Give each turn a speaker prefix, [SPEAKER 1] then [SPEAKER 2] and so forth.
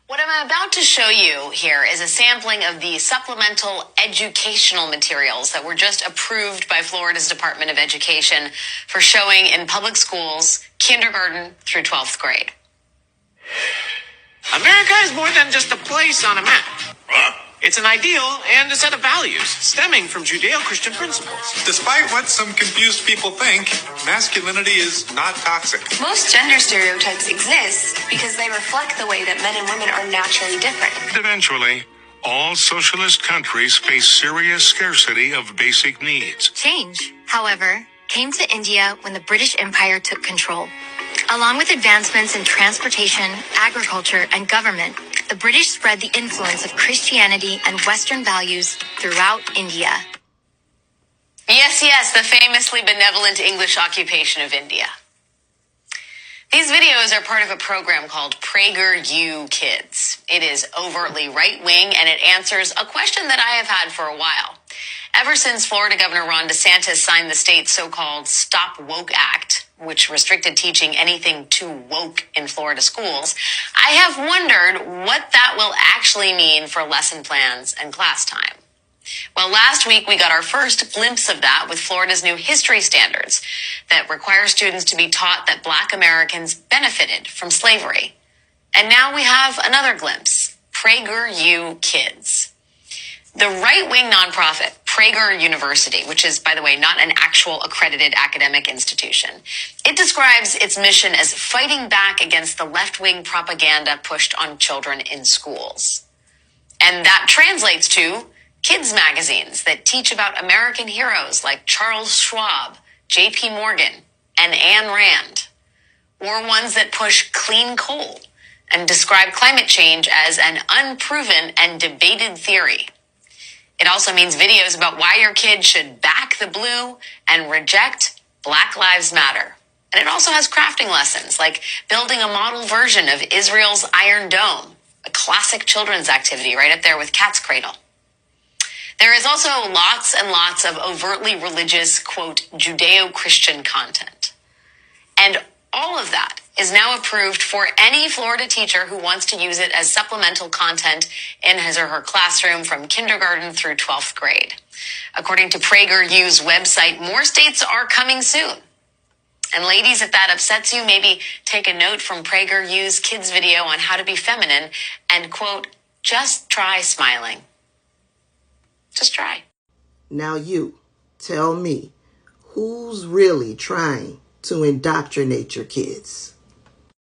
[SPEAKER 1] What I'm about to show you here is a sampling of the supplemental educational materials that were just approved by Florida's Department of Education for showing in public schools, kindergarten through 12th grade.
[SPEAKER 2] America is more than just a place on a map. It's an ideal and a set of values stemming from Judeo-Christian principles.
[SPEAKER 3] Despite what some confused people think, masculinity is not toxic.
[SPEAKER 4] Most gender stereotypes exist because they reflect the way that men and women are naturally different.
[SPEAKER 5] Eventually, all socialist countries face serious scarcity of basic needs.
[SPEAKER 6] Change, however, came to India when the British Empire took control. Along with advancements in transportation, agriculture, and government, the British spread the influence of Christianity and Western values throughout India.
[SPEAKER 1] Yes, the famously benevolent English occupation of India. These videos are part of a program called Prager Kids. It is overtly right-wing, and it answers a question that I have had for a while. Ever since Florida Governor Ron DeSantis signed the state's so-called Stop Woke Act, which restricted teaching anything too woke in Florida schools, I have wondered what that will actually mean for lesson plans and class time. Well, last week we got our first glimpse of that with Florida's new history standards that require students to be taught that Black Americans benefited from slavery. And now we have another glimpse, Prager Kids. The right-wing nonprofit, Prager University, which is, by the way, not an actual accredited academic institution, it describes its mission as fighting back against the left-wing propaganda pushed on children in schools. And that translates to kids magazines that teach about American heroes like Charles Schwab, J.P. Morgan, and Ayn Rand, or ones that push clean coal and describe climate change as an unproven and debated theory. It also means videos about why your kid should back the blue and reject Black Lives Matter. And it also has crafting lessons, like building a model version of Israel's Iron Dome, a classic children's activity right up there with Cat's Cradle. There is also lots and lots of overtly religious, quote, Judeo-Christian content. And all of that is now approved for any Florida teacher who wants to use it as supplemental content in his or her classroom from kindergarten through 12th grade. According to PragerU's website, more states are coming soon. And ladies, if that upsets you, maybe take a note from PragerU's kids video on how to be feminine and, quote, just try smiling. Just try.
[SPEAKER 7] Now you, tell me, who's really trying to indoctrinate your kids?